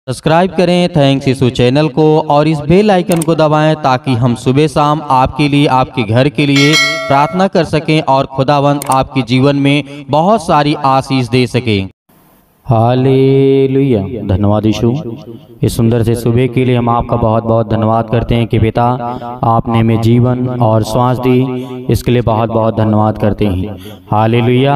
Subscribe करें thanks यीशु channel को और इस बेल आइकन को दबाएं ताकि हम सुबह शाम आपके लिए आपके घर के लिए प्रार्थना कर सकें और खुदावंद आपके जीवन में बहुत सारी आशीष दे सके। हालेलुया। धन्यवाद यीशु, इस सुंदर से सुबह के लिए हम आपका बहुत बहुत धन्यवाद करते हैं कि पिता आपने हमें जीवन और श्वास दी, इसके लिए बहुत बहुत धन्यवाद करते हैं। हालेलुया।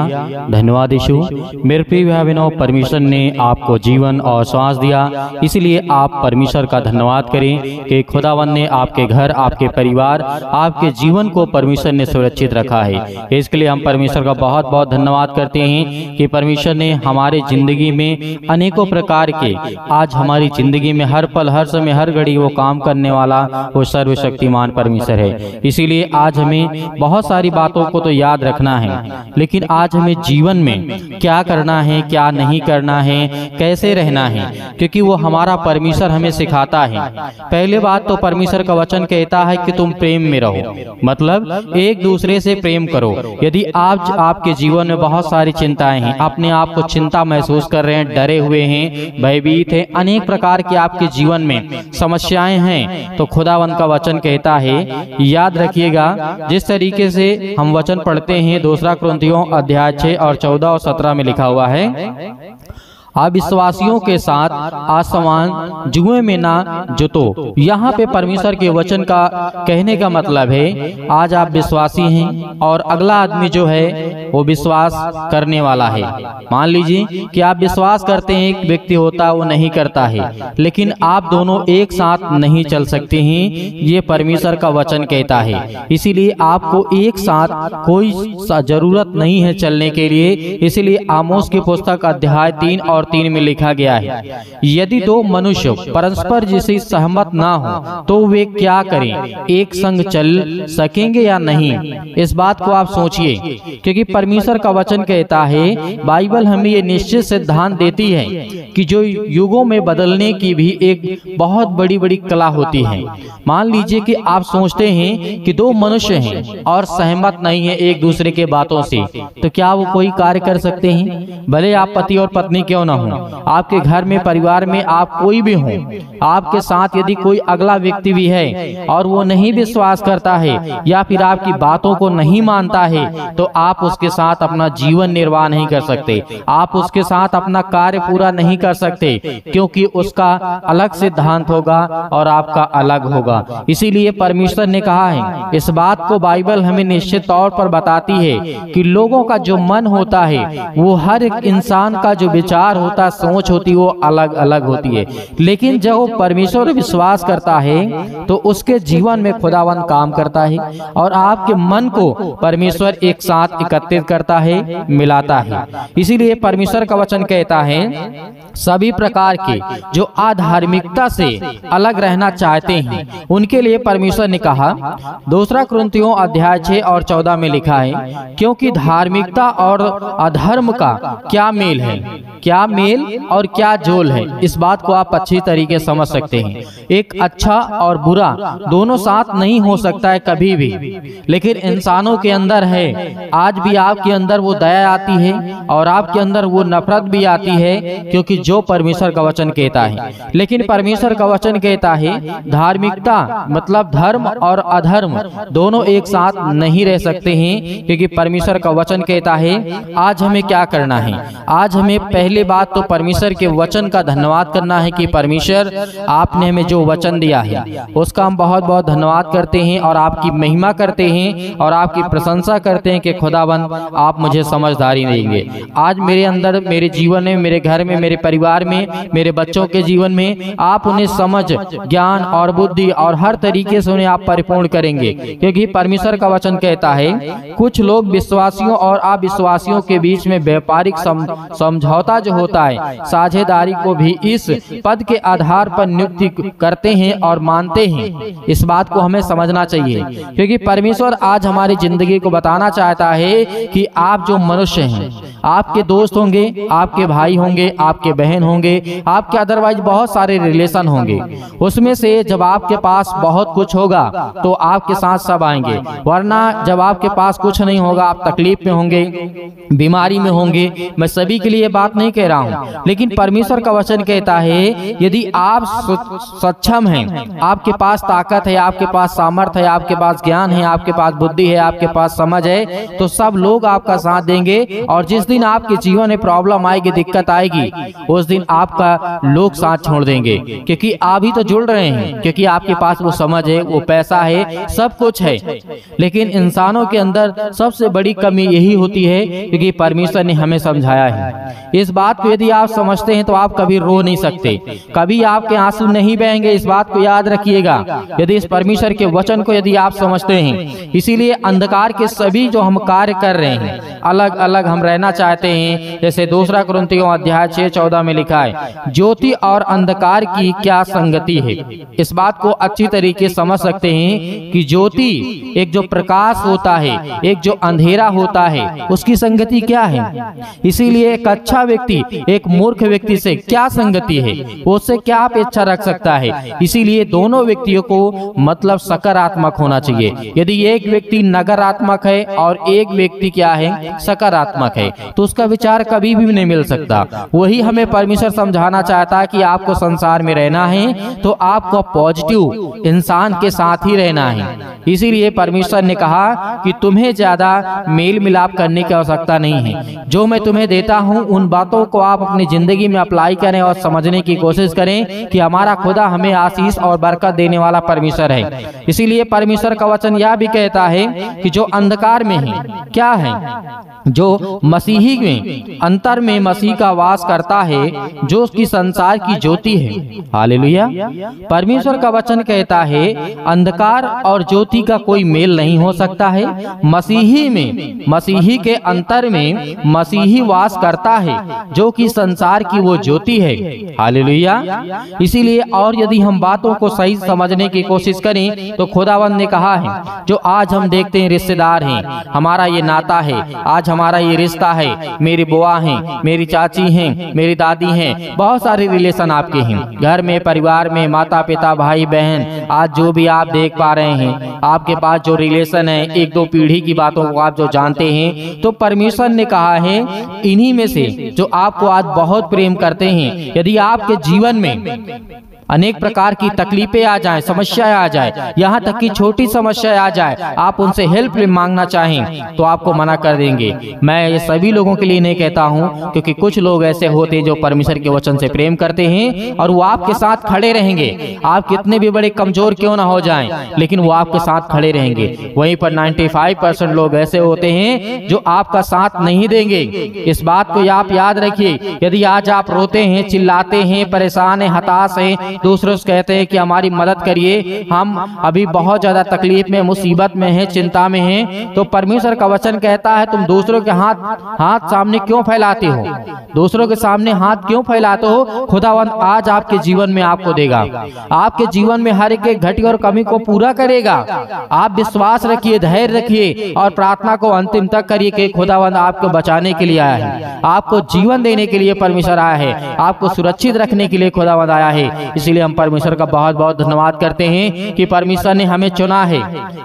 धन्यवाद यीशु। मेरे प्रिय भाई बहनों, परमेश्वर ने आपको जीवन और श्वास दिया, इसलिए आप परमेश्वर का धन्यवाद करें कि खुदावन ने आपके घर, आपके परिवार, आपके जीवन को परमेश्वर ने सुरक्षित रखा है। इसके लिए हम परमेश्वर का बहुत बहुत धन्यवाद करते हैं कि परमेश्वर ने हमारे जिंदगी में अनेकों प्रकार के, आज हमारी जिंदगी में हर पल, हर समय, हर घड़ी वो काम करने वाला वो सर्वशक्तिमान परमेश्वर है। इसीलिए आज हमें बहुत सारी बातों को तो याद रखना है, लेकिन आज हमें जीवन में क्या करना है, क्या नहीं करना है, कैसे रहना है, क्योंकि वो हमारा परमेश्वर हमें सिखाता है। पहले बात तो परमेश्वर का वचन कहता है कि तुम प्रेम में रहो, मतलब एक दूसरे से प्रेम करो। यदि आज आपके जीवन में बहुत सारी चिंताएं हैं, अपने आप को चिंता महसूस कर रहे हैं, डरे हुए हैं, भयभीत हैं, अनेक प्रकार के आपके जीवन में समस्याएं हैं, तो खुदावंत का वचन कहता है, याद रखिएगा जिस तरीके से हम वचन पढ़ते हैं, दूसरा कुरिन्थियों अध्याय 6 और 14 और 17 में लिखा हुआ है, अविश्वासियों के साथ आसमान जुए में ना जुतो। यहाँ पे परमेश्वर के वचन का कहने का मतलब है, आज आप विश्वासी हैं और अगला आदमी जो है वो विश्वास करने वाला है। मान लीजिए कि आप विश्वास करते हैं, एक व्यक्ति होता है वो नहीं करता है, लेकिन आप दोनों एक साथ नहीं चल सकते हैं, ये परमेश्वर का वचन कहता है। इसीलिए आपको एक साथ कोई जरूरत नहीं है चलने के लिए। इसीलिए आमोस की पुस्तक अध्याय 3 और 3 में लिखा गया है, यदि दो मनुष्य परस्पर जिसे सहमत ना हो तो वे क्या करें, एक संग चल सकेंगे या नहीं। इस बात को आप सोचिए, क्योंकि परमेश्वर का वचन कहता है, बाइबल हमें ये निश्चित सिद्धांत देती है कि जो युगों में बदलने की भी एक बहुत बड़ी बड़ी कला होती है। मान लीजिए कि आप सोचते हैं कि दो मनुष्य हैं और सहमत नहीं है एक दूसरे के बातों से, तो क्या वो कोई कार्य कर सकते हैं? भले आप पति और पत्नी क्यों ना हो, आपके घर में, परिवार में आप कोई भी हो, आपके साथ यदि कोई अगला व्यक्ति भी है और वो नहीं विश्वास करता है या फिर आपकी बातों को नहीं मानता है, तो आप उसके साथ अपना जीवन निर्वाह नहीं कर सकते, आप उसके साथ अपना कार्य पूरा नहीं कर सकते, क्योंकि उसका अलग सिद्धांत होगा और आपका अलग होगा। इसीलिए परमेश्वर ने कहा है, इस बात को बाइबल हमें निश्चित तौर पर बताती है कि लोगों का जो मन होता है, वो हर एक इंसान का जो विचार होता, सोच होती, वो अलग अलग होती है, लेकिन जब वो परमेश्वर विश्वास करता है तो उसके जीवन में खुदावंद काम करता है और आपके मन को परमेश्वर एक साथ एकत्रित करता है, मिलाता है। इसीलिए परमेश्वर का वचन कहता है, सभी प्रकार के जो अधार्मिकता से अलग रहना चाहते हैं उनके लिए परमेश्वर ने कहा, दूसरा कुरिन्थियों अध्याय 6 और 14 में लिखा है, क्योंकि धार्मिकता और अधर्म का क्या मेल है, क्या मेल और क्या जोल है। इस बात को आप अच्छी तरीके से समझ सकते हैं। एक अच्छा और बुरा दोनों साथ नहीं हो सकता है कभी भी, लेकिन इंसानों के अंदर है, आज भी आपके अंदर वो दया आती है और आपके अंदर वो नफरत भी आती है, क्योंकि जो परमेश्वर का वचन कहता है। लेकिन परमेश्वर का वचन कहता है, धार्मिकता मतलब धर्म और अधर्म दोनों एक साथ नहीं रह सकते हैं, क्योंकि परमेश्वर का वचन कहता है, आज हमें क्या करना है। आज हमें पहले बात तो परमेश्वर के वचन का धन्यवाद करना है कि परमेश्वर आपने हमें जो वचन दिया है उसका हम बहुत बहुत धन्यवाद करते हैं और आपकी महिमा करते हैं और आपकी प्रशंसा करते हैं कि खुदाबंद आप मुझे समझदारी देंगे। आज मेरे अंदर, मेरे जीवन में, मेरे घर में, मेरे परिवार में, मेरे बच्चों के जीवन में आप उन्हें समझ, ज्ञान और बुद्धि और हर तरीके से उन्हें आप परिपूर्ण करेंगे, क्योंकि परमेश्वर का वचन कहता है, कुछ लोग विश्वासियों और अविश्वासियों के बीच में व्यापारिक समझौता जो होता है, साझेदारी को भी इस पद के आधार पर नियुक्ति करते हैं और मानते हैं। इस बात को हमें समझना चाहिए, क्योंकि परमेश्वर आज हमारी जिंदगी को बताना चाहता है कि आप जो मनुष्य हैं, आपके दोस्त होंगे, आपके भाई होंगे, आपके बहन होंगे, आपके अदरवाइज बहुत सारे रिलेशन होंगे, उसमें से जब आपके पास बहुत कुछ होगा तो आपके साथ सब आएंगे, वरना जब आपके पास कुछ नहीं होगा आप तकलीफ में होंगे, बीमारी में होंगे। मैं सभी के लिए बात नहीं कह रहा हूँ। लेकिन परमेश्वर का वचन कहता है यदि आप सक्षम हैं, आपके पास ताकत है, आपके पास सामर्थ्य है, आपके पास ज्ञान है, आपके पास बुद्धि है, आपके पास समझ है, तो सब लोग आपका साथ देंगे। और जिस दिन आपके जीवन में प्रॉब्लम आएगी, दिक्कत आएगी, उस दिन आपका लोग साथ छोड़ देंगे, क्योंकि आप ही तो जुड़ रहे हैं, क्योंकि आपके पास वो समझ है, वो पैसा है, सब कुछ है। लेकिन इंसानों के अंदर सबसे बड़ी कमी यही होती है, क्योंकि परमेश्वर ने हमें समझाया है। इस बात को यदि आप समझते हैं तो आप कभी रो नहीं सकते, कभी आपके आंसू नहीं बहेंगे। इस बात को याद रखिएगा, यदि इस परमेश्वर के वचन को यदि आप समझते हैं। इसीलिए अंधकार के सभी जो हम कार्य कर रहे हैं, अलग अलग हम रहना चाहते हैं। जैसे 2 कुरिन्थियों अध्याय 6:14 में लिखा है, ज्योति और अंधकार की क्या संगति है। इस बात को अच्छी तरीके समझ सकते हैं कि ज्योति एक जो प्रकाश होता है, एक जो अंधेरा होता है, उसकी संगति क्या है। इसीलिए एक अच्छा व्यक्ति एक मूर्ख व्यक्ति से क्या संगति है, उससे क्या अपेक्षा रख सकता है। इसीलिए दोनों व्यक्तियों को मतलब सकारात्मक होना चाहिए। यदि एक व्यक्ति नकारात्मक है और एक व्यक्ति क्या है, सकारात्मक है, तो उसका विचार कभी भी नहीं मिल सकता। वही हमें परमेश्वर समझाना चाहता है कि आपको संसार में रहना है तो आपको पॉजिटिव इंसान के साथ ही रहना है। इसीलिए परमेश्वर ने कहा कि तुम्हें ज्यादा मेल मिलाप करने की आवश्यकता नहीं है। जो मैं तुम्हें देता हूं उन बातों को आप अपनी जिंदगी में अप्लाई करें और समझने की कोशिश करें कि हमारा खुदा हमें आशीष और बरकत देने वाला परमेश्वर है। इसीलिए परमेश्वर का वचन यह भी कहता है कि जो अंधकार में है, क्या है, जो मसीही में अंतर में मसीह का वास करता है, जो उसकी संसार की ज्योति है। हालेलुया। परमेश्वर का वचन कहता है अंधकार और ज्योति का कोई मेल नहीं हो सकता है। मसीही में, मसीही के अंतर में मसीही वास करता है, जो कि संसार की वो ज्योति है। हालेलुया। इसीलिए और यदि हम बातों को सही समझने की कोशिश करें तो खुदावंद ने कहा है, जो आज हम देखते हैं रिश्तेदार हैं, हमारा ये नाता है, आज हमारा ये रिश्ता है, मेरी बुआ हैं, मेरी चाची हैं, मेरी दादी हैं, बहुत सारे रिलेशन आपके हैं घर में, परिवार में, माता पिता, भाई बहन, आज जो भी आप देख पा रहे हैं, आपके पास जो रिलेशन है, 1-2 पीढ़ी की बातों को आप जो जानते हैं, तो परमेश्वर ने कहा है इन्हीं में से जो आपको आज बहुत प्रेम करते हैं, यदि आपके जीवन में अनेक प्रकार की तकलीफें आ जाएं, समस्याएं आ जाए, यहाँ तक कि छोटी समस्या आ जाए, आप उनसे हेल्प मांगना चाहें तो आपको मना कर देंगे। मैं ये सभी लोगों के लिए नहीं कहता हूँ, क्योंकि कुछ लोग ऐसे होते हैं जो परमेश्वर के वचन से प्रेम करते हैं और वो आपके साथ खड़े रहेंगे। आप कितने भी बड़े कमजोर क्यों ना हो जाएं, लेकिन वो आपके साथ खड़े रहेंगे। वहीं पर 95% लोग ऐसे होते हैं जो आपका साथ नहीं देंगे। इस बात को आप याद रखिए। यदि आज आप रोते हैं, चिल्लाते हैं, परेशान हैं, हताश हैं, दूसरों से कहते हैं कि हमारी मदद करिए, हम अभी बहुत ज्यादा तकलीफ में, मुसीबत में हैं, चिंता में हैं, तो परमेश्वर का वचन कहता है तुम दूसरों के हाथ सामने क्यों फैलाते हो, दूसरों के सामने हाथ क्यों फैलाते हो। खुदावंद आज आपके जीवन में आपको देगा, आपके जीवन में हर एक घटी और कमी को पूरा करेगा। आप विश्वास रखिए, धैर्य रखिए और प्रार्थना को अंतिम तक करिए कि खुदावंद आपको बचाने के लिए आया है, आपको जीवन देने के लिए परमेश्वर आया है, आपको सुरक्षित रखने के लिए खुदावंद आया है। इसलिए हम परमेश्वर का बहुत बहुत धन्यवाद करते हैं कि परमेश्वर ने हमें चुना है,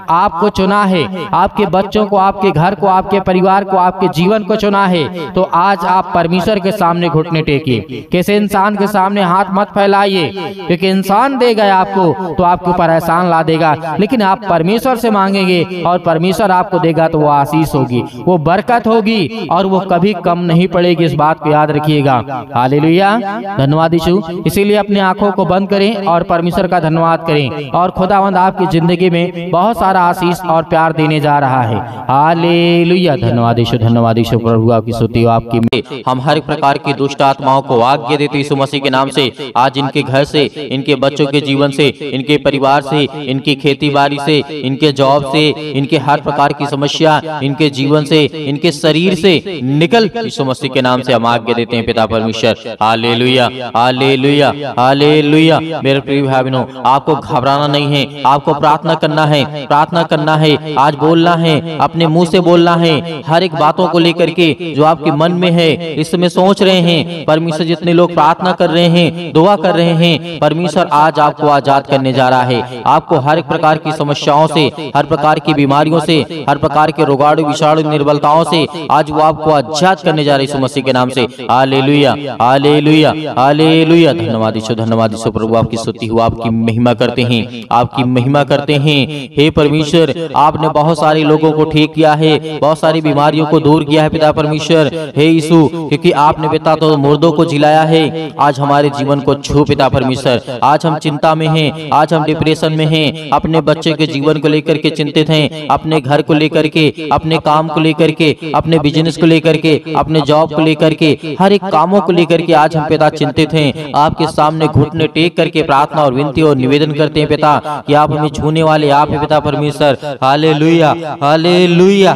आपको चुना है, आपके बच्चों को, आपके घर को, आपके परिवार को, आपके जीवन को चुना है। तो आज आप परमेश्वर के सामने घुटने टेकिए, किसी इंसान के सामने हाथ मत फैलाइए, क्योंकि इंसान देगा आपको तो आपके ऊपर एहसान ला देगा, लेकिन आप परमेश्वर से मांगेंगे और परमेश्वर आपको देगा तो वो आशीष होगी, वो बरकत होगी और वो कभी कम नहीं पड़ेगी। इस बात को याद रखिएगा। हालेलुया। धन्यवाद यीशु। इसीलिए अपनी आंखों को बंद करें और परमेश्वर का धन्यवाद करें और खुदावंद आपकी जिंदगी में बहुत सारा आशीष और प्यार देने जा रहा है। हालेलुया। धन्यवाद यीशु, धन्यवाद यीशु। प्रभु आपकी स्तुति हो, आपकी हम हर प्रकार की दुष्ट आत्माओं को आज्ञा देते यीशु मसीह के नाम से, आज इनके घर से, इनके बच्चों के जीवन से, इनके परिवार से, इनकी खेती बाड़ी से, इनके जॉब से, इनके हर प्रकार की समस्या इनके जीवन से, इनके शरीर से निकल यीशु मसीह के नाम से हम आज्ञा देते हैं पिता परमेश्वर। Hallelujah, hallelujah, hallelujah. हालेलुया। मेरे प्रिय भाई बहनों, आपको घबराना नहीं है, आपको प्रार्थना करना है, प्रार्थना करना है, आज बोलना है, अपने मुंह से बोलना है, हर एक बातों को लेकर के जो आपके मन में है, इस समय सोच रहे हैं। परमेश्वर जितने लोग प्रार्थना कर रहे हैं, दुआ कर रहे हैं, परमेश्वर आज आपको आजाद करने जा रहा है। आपको हर एक प्रकार की समस्याओं से, हर प्रकार की बीमारियों से, हर प्रकार के रोगाणु विषाणु निर्बलताओं से आज वो आपको आजाद करने जा रहे हैं यीशु मसीह के नाम से। Hallelujah, hallelujah, hallelujah. धन्यवाद यीशु, धन्यवाद यीशु। प्रभु आपकी स्तुति हो, आपकी महिमा करते हैं, आपकी महिमा करते हैं। हे परमेश्वर, आपने बहुत सारे लोगों को ठीक किया है, बहुत सारी बीमारियों को दूर किया है पिता परमेश्वर। हे यीशु, क्योंकि आपने पिता तो मुर्दों को जिलाया है, आज हमारे जीवन को छू पिता परमेश्वर। आज हम चिंता में हैं, आज हम डिप्रेशन में हैं, अपने बच्चे के जीवन को लेकर के चिंतित हैं, अपने घर को लेकर के, अपने काम को लेकर के, अपने बिजनेस को लेकर के, अपने जॉब को लेकर के, हर एक कामों को लेकर के आज हम पिता चिंतित हैं। आपके सामने घुटने टेक करके प्रार्थना और विनती और निवेदन करते हैं पिता कि आप हमें छूने वाले आप है पिता परमेश्वर। Hallelujah, hallelujah,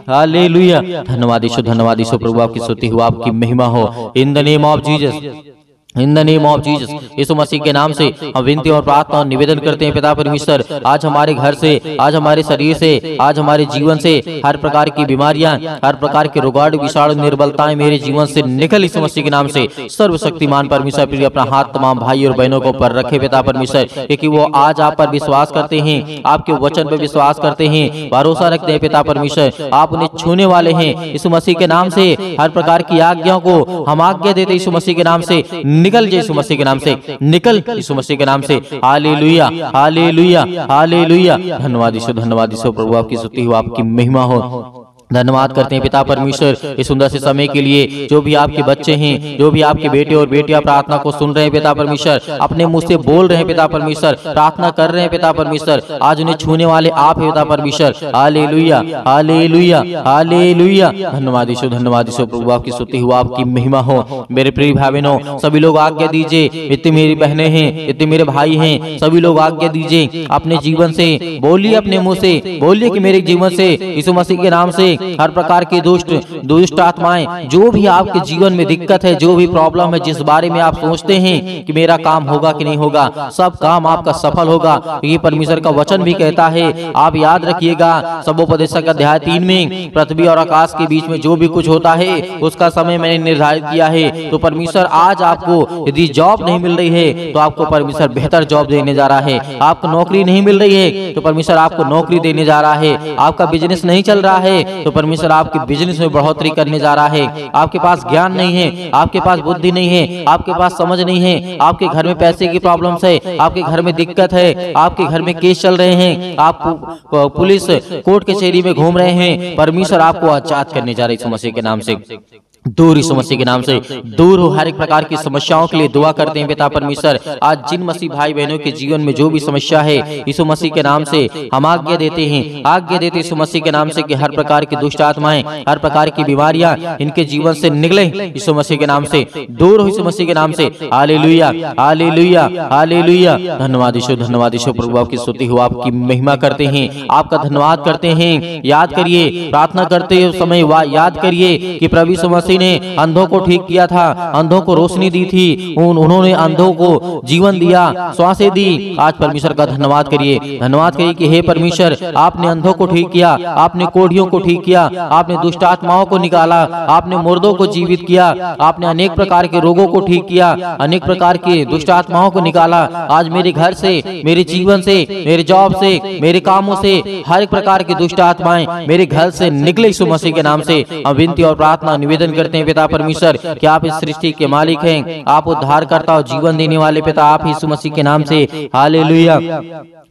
hallelujah. धन्यवाद यीशु, धन्यवाद यीशु। प्रभु आपकी स्तुति हो, आपकी महिमा हो। In the name of Jesus, in the name of Jesus, Yeshu Masih के नाम से हम विनती और प्रार्थना और निवेदन करते हैं पिता परमेश्वर। आज हमारे घर से, आज हमारे शरीर से, आज हमारे जीवन से हर प्रकार की बीमारियां, हर प्रकार के रोगाणु विषाणु निर्बलताएं मेरे जीवन से निकल यीशु मसीह के नाम से। सर्वशक्तिमान परमेश्वर प्रिय अपना हाथ तमाम भाई और बहनों को पर रखे पिता परमेश्वर, क्योंकि वो आज आप पर विश्वास करते हैं, आपके वचन पर विश्वास करते हैं, भरोसा रखते हैं पिता परमेश्वर। आप उन्हें छूने वाले हैं यीशु मसीह के नाम से। हर प्रकार की आज्ञाओं को हम आज्ञा देते यीशु मसीह के नाम से, निकल जाए यीशु मसीह के नाम से, निकल यीशु मसीह के नाम से। Hallelujah, hallelujah, hallelujah. धन्यवाद यीशु, धन्यवाद यीशु। प्रभु आपकी स्तुति हो, आपकी महिमा हो। धन्यवाद करते हैं पिता परमेश्वर इस सुंदर से समय के लिए। जो भी आपके बच्चे हैं, जो भी आपके बेटे और बेटियां प्रार्थना को सुन रहे हैं पिता परमेश्वर, अपने मुंह से बोल रहे हैं पिता परमेश्वर, प्रार्थना कर रहे हैं पिता परमेश्वर, आज उन्हें छूने वाले आप हैं पिता परमेश्वर। Hallelujah, hallelujah, hallelujah. धन्यवाद यीशु, धन्यवाद यीशु। प्रभु आपकी स्तुति हो, आपकी महिमा हो। मेरे प्रिय भाई बहनों, सभी लोग आज्ञा दीजिए, इतनी मेरी बहनें हैं, इतने मेरे भाई हैं, सभी लोग आज्ञा दीजिए, अपने जीवन से बोलिए, अपने मुंह से बोलिए कि मेरे जीवन से यीशु मसीह के नाम से हर प्रकार की दुष्ट आत्माएं, जो भी आपके जीवन में दिक्कत है, जो भी प्रॉब्लम है, जिस बारे में आप सोचते हैं कि मेरा काम होगा कि नहीं होगा, सब काम आपका सफल होगा। ये परमेश्वर का वचन भी कहता है। आप याद रखिएगा, सबोपदेशक अध्याय 3 में पृथ्वी और आकाश के बीच में जो भी कुछ होता है उसका समय मैंने निर्धारित किया है। तो परमेश्वर आज आपको यदि जॉब नहीं मिल रही है तो आपको परमेश्वर बेहतर जॉब देने जा रहा है। आपको नौकरी नहीं मिल रही है तो परमेश्वर आपको नौकरी देने जा रहा है। आपका बिजनेस नहीं चल रहा है तो परमेश्वर आपके बिजनेस में बढ़ोतरी करने जा रहा है। आपके पास ज्ञान नहीं है, आपके पास बुद्धि नहीं है, आपके पास समझ नहीं है, आपके घर में पैसे की प्रॉब्लम्स है, आपके घर में दिक्कत है, आपके घर में केस चल रहे हैं, आप पुलिस कोर्ट कचहरी में घूम रहे हैं, परमेश्वर आपको आजाद करने जा रहे हैं यीशु मसीह के नाम से। दूर यीशु मसीह के नाम से दूर हो हर एक प्रकार की समस्याओं के लिए दुआ करते हैं पिता परमेश्वर। आज जिन मसीह भाई बहनों के जीवन में जो भी समस्या है यीशु मसीह के नाम से हम आज्ञा देते हैं, आज्ञा देते यीशु मसीह के नाम से कि हर प्रकार की दुष्ट आत्माएं, हर प्रकार की बीमारियां इनके जीवन से निकले यीशु मसीह के नाम से, दूर हो यीशु मसीह के नाम से। Hallelujah, hallelujah, hallelujah. धन्यवाद यीशु, धन्यवाद यीशु। प्रभु आपकी स्तुति हो, आपकी महिमा करते हैं, आपका धन्यवाद करते हैं। याद करिए, प्रार्थना करते समय याद करिए कि प्रभु यीशु मसीह ने अंधों को ठीक किया था, अंधों को रोशनी दी थी, उन्होंने अंधों को जीवन दिया, श्वासें दी। आज परमेश्वर का धन्यवाद करिए, धन्यवाद करिए कि हे परमेश्वर आपने अंधों को ठीक किया, आपने कोढ़ियों को ठीक किया, आपने दुष्ट आत्माओं को निकाला, आपने मुर्दों को जीवित किया, आपने अनेक प्रकार के रोगों को ठीक किया, अनेक प्रकार की दुष्ट आत्माओं को निकाला। आज मेरे घर से, मेरे जीवन से, मेरे जॉब से, मेरे कामों से हर एक प्रकार की दुष्ट आत्माएं मेरे घर से निकले यीशु मसीह के नाम से। हम विनती और प्रार्थना निवेदन करते हैं पिता परमेश्वर कि आप इस सृष्टि के मालिक हैं, आप उद्धारकर्ता और जीवन देने वाले पिता आप यीशु मसीह के नाम से। Hallelujah,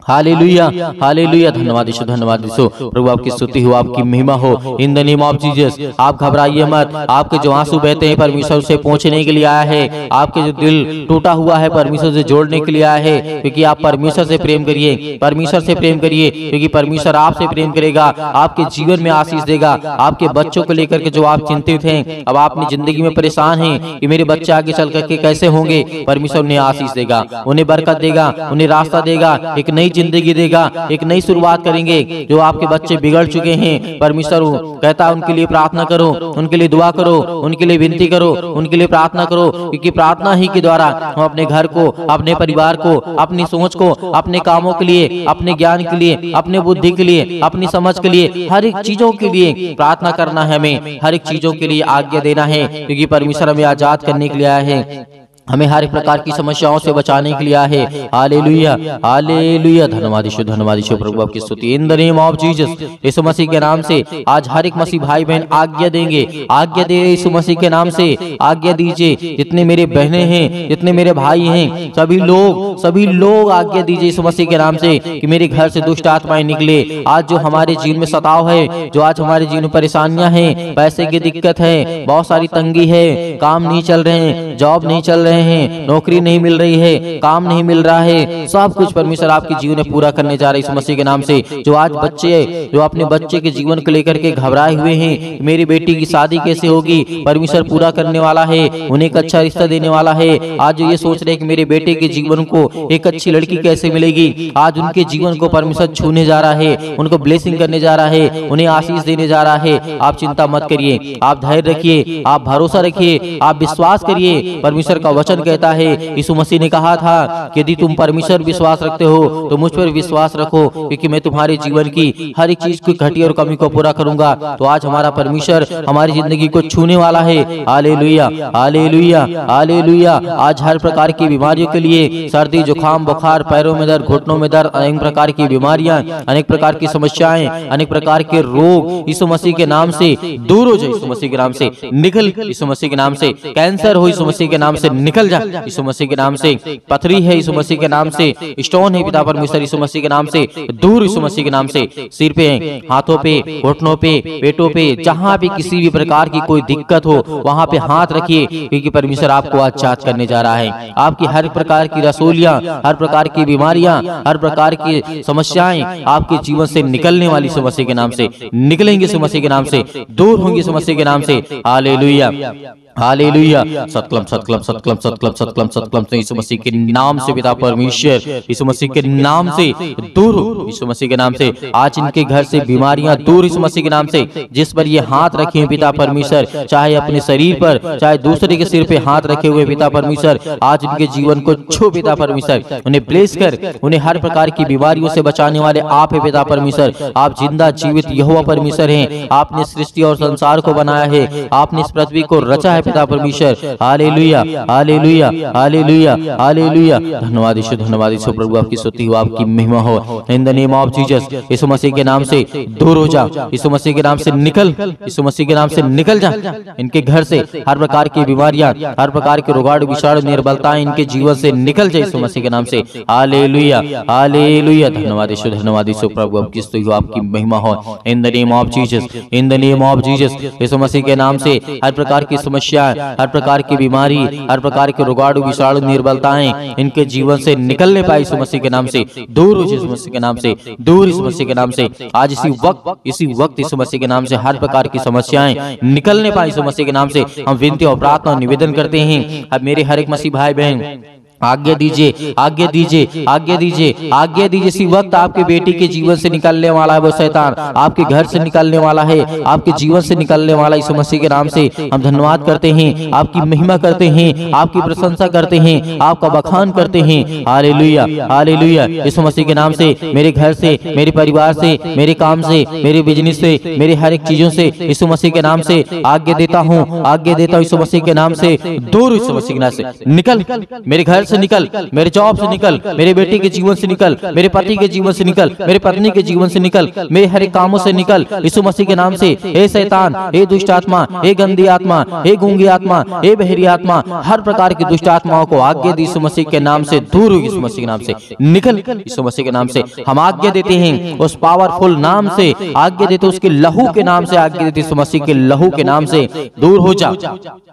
hallelujah, hallelujah. धन्यवाद यीशु, धन्यवाद यीशु। प्रभु आपकी स्तुति हो, आपकी महिमा हो। In the name of Jesus आप घबराइए मत। आपके जो आंसू बहते हैं परमेश्वर से पहुंचने के लिए आया है, आपके जो दिल टूटा हुआ है परमेश्वर से जोड़ने के लिए आया है, क्योंकि आप परमेश्वर से प्रेम करिए, परमेश्वर से प्रेम करिए, क्योंकि परमेश्वर आपसे प्रेम करेगा, आपके जीवन में आशीष देगा। आपके बच्चों को लेकर के जो आप चिंतित हैं, अब आपने जिंदगी में परेशान हैं कि मेरे बच्चे आगे चल करके कैसे होंगे, परमेश्वर उन्हें आशीष देगा, उन्हें बरकत देगा, उन्हें रास्ता देगा, एक नई जिंदगी देगा, एक नई शुरुआत करेंगे। जो आपके बच्चे बिगड़ चुके हैं, परमेश्वर कहता है उनके लिए प्रार्थना करो, उनके लिए दुआ करो, उनके लिए विनती करो, उनके लिए प्रार्थना करो, क्योंकि प्रार्थना ही के द्वारा हम अपने घर को, अपने परिवार को, अपनी सोच को, अपने कामों के लिए, अपने ज्ञान के लिए, अपने बुद्धि के लिए, अपनी समझ के लिए, हर एक चीजों के लिए प्रार्थना करना है, हमें हर एक चीजों के लिए आज्ञा देना है, क्योंकि परमेश्वर हमें आजाद करने के लिए आया है, हमें हर एक प्रकार की समस्याओं से बचाने के लिए आया है। हालेलुया, हालेलुया, धन्यवाद यीशु, प्रभु आपकी स्तुति। In the name of Jesus, Yeshu Masih के नाम से आज हर एक मसीह भाई बहन आज्ञा देंगे, आज्ञा दे यीशु मसीह के नाम से आज्ञा दीजिए। जितने मेरे बहनें हैं, जितने मेरे भाई हैं, सभी लोग आज्ञा दीजिए यीशु मसीह के नाम से कि मेरे घर से दुष्ट आत्माएं निकले। आज जो हमारे जीवन में सताव है, जो आज हमारे जीवन में परेशानियां हैं, पैसे की दिक्कत है, बहुत सारी तंगी है, काम नहीं चल रहे हैं, जॉब नहीं चल रहे हैं, नौकरी नहीं मिल रही है, काम नहीं मिल रहा है, सब कुछ परमेश्वर आपके जीवन में पूरा करने जा रहे हैं इस मसीह के नाम से। जो आज बच्चे, जो अपने बच्चे के जीवन को लेकर के घबराए हुए हैं, मेरी बेटी की शादी कैसे होगी, परमेश्वर पूरा करने वाला है, उन्हें एक अच्छा रिश्ता देने वाला है। आज जो ये सोच रहे हैं कि मेरे बेटे के जीवन को एक अच्छी लड़की कैसे मिलेगी, आज उनके जीवन को परमेश्वर छूने जा रहा है, उनको ब्लेसिंग करने जा रहा है, उन्हें आशीष देने जा रहा है। आप चिंता मत करिए, आप धैर्य रखिए, आप भरोसा रखिए, आप विश्वास करिए। परमेश्वर का वचन कहता है, यीशु मसीह ने कहा था कि यदि तुम परमेश्वर विश्वास रखते हो तो मुझ पर विश्वास रखो, क्योंकि मैं तुम्हारे जीवन की हर एक चीज की घटी और कमी को पूरा करूंगा। तो आज हमारा परमेश्वर हमारी जिंदगी को छूने वाला है। Hallelujah, hallelujah, hallelujah. आज हर प्रकार की बीमारियों के लिए, सर्दी, जुकाम, बुखार, पैरों में दर्द, घुटनों में दर्द, अनेक प्रकार की बीमारियां, अनेक प्रकार की समस्याएं, अनेक प्रकार के रोग यीशु मसीह के नाम से दूर हो जाए, यीशु मसीह के नाम से निकल, यीशु मसीह के नाम से कैंसर हो, यीशु मसीह के नाम से निकल जा, यीशु मसीह के नाम से पथरी है, यीशु मसीह के नाम से स्टोन है, पिता परमेश्वर यीशु मसीह के नाम से दूर, यीशु मसीह के नाम से। सिर पे, हाथों पे, घुटनों पे, पेटों पे, जहां भी किसी भी प्रकार की कोई दिक्कत हो वहां पे हाथ रखिए, क्योंकि परमेश्वर आपको आजाद करने जा रहा है। आपकी हर प्रकार की रसूलियां, हर प्रकार की बीमारियां, हर प्रकार की समस्याएं आपके जीवन से निकलने वाली यीशु मसीह के नाम से निकलेंगे, यीशु मसीह के नाम से दूर होंगे, यीशु मसीह के नाम से। Hallelujah, hallelujah, सतकलम सतकलम सतकलम सतकलम सतकलम सतकलम। यीशु मसीह के नाम से पिता परमेश्वर यीशु मसीह के नाम से दूर हो, यीशु मसीह के नाम से आज इनके घर से बीमारियां दूर, यीशु मसीह के नाम से। जिस पर ये हाथ रखे हैं पिता परमेश्वर, चाहे अपने शरीर पर, चाहे दूसरे के सिर पे हाथ रखे हुए पिता परमेश्वर, आज इनके जीवन को छू पिता परमेश्वर, उन्हें ब्लेस कर, उन्हें हर प्रकार की बीमारियों से बचाने वाले आप है पिता परमेश्वर। आप जिंदा जीवित यहोवा परमेश्वर हैं, आपने सृष्टि और संसार को बनाया है, आपने इस पृथ्वी को रचा है पिता परमेश्वर। Hallelujah, hallelujah, hallelujah, hallelujah. धन्यवाद यीशु, प्रभु आपकी स्तुति हो, आपकी महिमा हो। In the name of Jesus, Yeshu Masih के नाम से दूर हो जा, यीशु मसीह के नाम से निकल, यीशु मसीह के नाम से निकल जा। इनके घर से हर प्रकार की बीमारियां, हर प्रकार के रोगाणु, विषाणु, निर्बलताएं इनके जीवन से निकल जाए यीशु मसीह के नाम से। Hallelujah, hallelujah. धन्यवाद यीशु, प्रभु आपकी स्तुति हो, आपकी महिमा हो। In the name of Jesus, in the name of Jesus, Yeshu Masih के नाम से हर प्रकार की समस्या, हर प्रकार की बीमारी, हर प्रकार के रोगाणु, विषाणु, निर्बलताएं इनके जीवन से निकलने पाए यीशु मसीह के नाम से दूर हो, यीशु मसीह के नाम से दूर, यीशु मसीह के नाम से। आज इसी वक्त यीशु मसीह के नाम से हर प्रकार की समस्याएं निकलने पाए यीशु मसीह के नाम से। हम विनती और प्रार्थना निवेदन करते हैं। अब मेरे हर एक मसीह भाई बहन आज्ञा दीजिए, आज्ञा दीजिए, आज्ञा दीजिए, आज्ञा दीजिए। इसी वक्त आपके बेटी के जीवन से निकलने वाला है वो शैतान, आपके घर से निकलने वाला है, आपके जीवन से निकलने वाला यीशु मसीह के नाम से हम धन्यवाद करते हैं, आपकी महिमा करते हैं, आपकी प्रशंसा करते हैं, आपका बखान करते हैं। Hallelujah, hallelujah. यीशु मसीह के नाम से मेरे घर से, मेरे परिवार से, मेरे काम से, मेरे बिजनेस से, मेरे हर एक चीजों से यीशु मसीह के नाम से आज्ञा देता हूँ, आज्ञा देता हूँ यीशु मसीह के नाम से दूर, यीशु मसीह के नाम से निकल, मेरे घर से निकल, मेरे जॉब से निकल, मेरे बेटे के जीवन से निकल, मेरे पति के जीवन से निकल, मेरे पत्नी के जीवन से निकल, मेरे हर एक कामों से निकल यीशु मसीह के नाम से। हे शैतान, हे दुष्ट आत्मा, हे गंदी आत्मा, हे गूंगी आत्मा, हे बहरी आत्मा, हर प्रकार की दुष्ट आत्माओं को आज्ञा दी यीशु मसीह के नाम से दूर हो, यीशु मसीह के नाम से निकल, यीशु मसीह के नाम से हम आज्ञा देते हैं। उस पावरफुल नाम से आज्ञा देते, उसके लहू के नाम से आज्ञा देते, यीशु मसीह के लहू के नाम से दूर हो जा।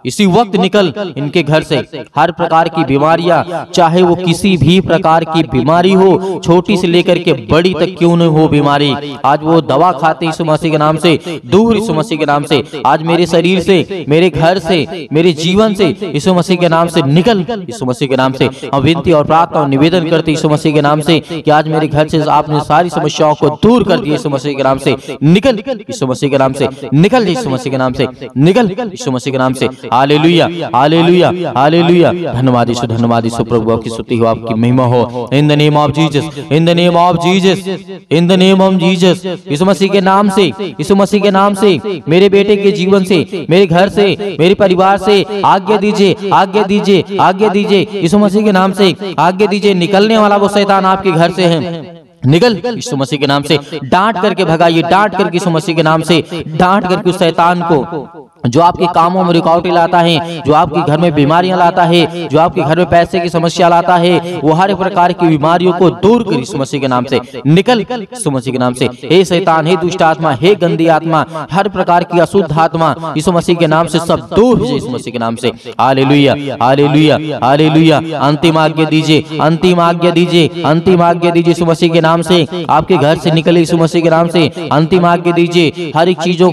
इसी वक्त निकल इनके घर से, हर प्रकार की बीमारियां, चाहे वो किसी भी प्रकार की बीमारी हो, छोटी से लेकर के बड़ी तक क्यों न हो बीमारी, आज वो दवा खाते यीशु मसीह के नाम से, दूर यीशु मसीह के नाम से, आज मेरे शरीर से, मेरे घर से, मेरे जीवन से यीशु मसीह के नाम से निकल, यीशु मसीह के नाम से हम विनती और प्रार्थना और निवेदन करते यीशु मसीह के नाम से कि आज मेरे घर से आपने सारी समस्याओं को दूर कर दिया, यीशु मसीह के नाम से निकल, यीशु मसीह के नाम से निकल, यीशु मसीह के नाम से निकल, यीशु मसीह के नाम से। Hallelujah, hallelujah, hallelujah. धन्यवाद यीशु, धन्यवाद यीशु प्रभु, आपकी स्तुति हो, आपकी महिमा हो। In the name of Jesus, in the name of Jesus, in the name of Jesus, Yeshu Masih के नाम से, यीशु मसीह के नाम से मेरे बेटे के जीवन से, मेरे घर से, मेरे परिवार से आज्ञा दीजिए, आज्ञा दीजिए, आज्ञा दीजिए, यीशु मसीह के नाम से आज्ञा दीजिए। निकलने वाला वो शैतान आपके घर से है, निकल यीशु मसीह के नाम से। डांट करके भगाइए, डांट करके यीशु मसीह के नाम से डांट करके उस शैतान को जो आपके कामों में रुकावटें लाता है, जो आपके घर में बीमारियां लाता है, जो आपके घर में पैसे की समस्या लाता है, वो हर प्रकार की बीमारियों को दूर कर यीशु मसीह के नाम से निकल, यीशु मसीह के नाम से। हे शैतान, हे दुष्ट आत्मा, हे गंदी आत्मा, हर प्रकार की अशुद्ध आत्मा यीशु मसीह के नाम से सब दूर हो यीशु मसीह के नाम से। Hallelujah, hallelujah, hallelujah. अंतिम आज्ञा दीजिए, अंतिम आज्ञा दीजिए, अंतिम आज्ञा दीजिए यीशु मसीह के नाम से। आपके घर से निकले यीशु मसीह के नाम से अंतिम आज्ञा दीजिए। हर एक चीजों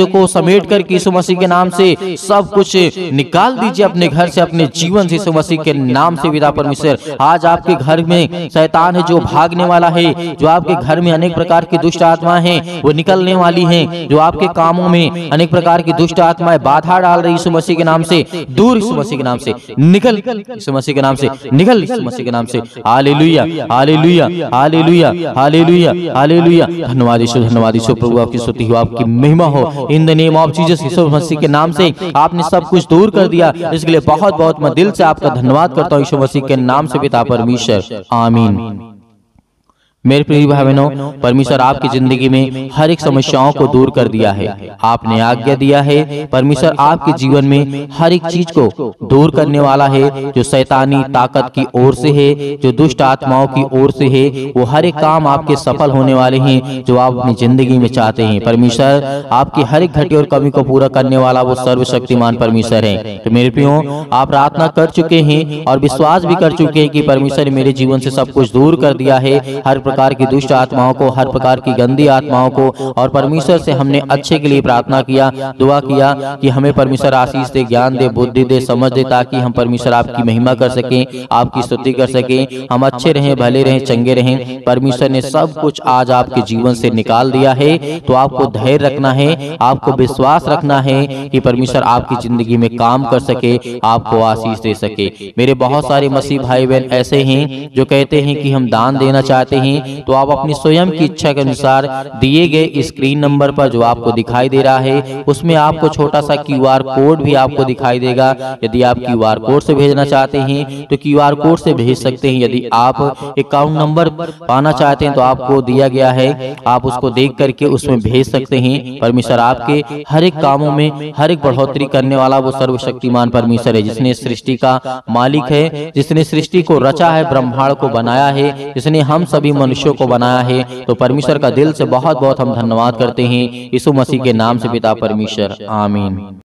को समेट कर यीशु मसीह के नाम से सब कुछ निकाल दीजिए अपने घर से, अपने जीवन से यीशु मसीह के नाम से। पिता परमेश्वर, आज आपके घर में शैतान है जो भागने वाला है, जो आपके घर में अनेक प्रकार की दुष्ट आत्माएं हैं वो निकलने वाली हैं, जो आपके कामों में अनेक प्रकार की दुष्ट आत्माएं बाधा डाल रही यीशु मसीह के नाम से दूर, यीशु मसीह के नाम से निकल, यीशु मसीह के नाम से निकल, यीशु मसीह के नाम से। Hallelujah, hallelujah, hallelujah, hallelujah, hallelujah. धन्यवाद यीशु, धन्यवाद यीशु प्रभु, आपकी स्तुति हो, आपकी महिमा हो। In the name of Jesus, Yeshu Masih के नाम से आपने सब कुछ दूर कर दिया, इसके लिए बहुत बहुत मैं दिल से आपका धन्यवाद करता हूँ यीशु मसीह के नाम से पिता परमेश्वर, आमीन। मेरे प्रिय भाई बहनों, परमेश्वर आपकी जिंदगी में हर एक समस्याओं को दूर कर दिया है, आपने आज्ञा दिया है। परमेश्वर आपके जीवन में हर एक चीज को दूर करने वाला है, जो शैतानी ताकत की ओर से है, जो दुष्ट आत्माओं की ओर से है, वो हर एक काम आपके सफल होने वाले हैं जो आप अपनी जिंदगी में चाहते हैं। परमेश्वर आपकी हर एक घटी और कमी को पूरा करने वाला वो सर्वशक्तिमान परमेश्वर है। तो मेरे प्रियो, आप प्रार्थना कर चुके हैं और विश्वास भी कर चुके हैं कि परमेश्वर ने मेरे जीवन से सब कुछ दूर कर दिया है, हर प्रकार की दुष्ट आत्माओं को, हर प्रकार की गंदी आत्माओं को। और परमेश्वर से हमने अच्छे के लिए प्रार्थना किया, दुआ किया कि हमें परमेश्वर आशीष दे, ज्ञान दे, बुद्धि दे, समझ दे, ताकि हम परमेश्वर आपकी महिमा कर सकें, आपकी स्तुति कर सकें, हम अच्छे रहें, भले रहें, चंगे रहें। परमेश्वर ने सब कुछ आज आपके जीवन से निकाल दिया है, तो आपको धैर्य रखना है, आपको विश्वास रखना है कि परमेश्वर आपकी जिंदगी में काम कर सके, आपको आशीष दे सके। मेरे बहुत सारे मसीह भाई बहन ऐसे हैं जो कहते हैं कि हम दान देना चाहते हैं, तो आप अपनी स्वयं की इच्छा के अनुसार दिए गए स्क्रीन नंबर पर जो आपको दिखाई दे रहा है, उसमें आपको छोटा सा QR कोड भी आपको दिखाई देगा। यदि आप QR कोड से भेजना चाहते हैं तो QR कोड से भेज सकते हैं। यदि आप अकाउंट नंबर पाना चाहते हैं तो आपको दिया गया है, आप उसको देख करके उसमें भेज सकते हैं। परमेश्वर आपके हर एक कामों में हर एक बढ़ोतरी करने वाला वो सर्वशक्तिमान परमेश्वर है, जिसने सृष्टि का मालिक है, जिसने सृष्टि को रचा है, ब्रह्मांड को बनाया है, जिसने हम सभी मनुष्यों को बनाया है। तो परमेश्वर का दिल से बहुत बहुत हम धन्यवाद करते हैं यीशु मसीह के नाम से पिता परमेश्वर, आमीन।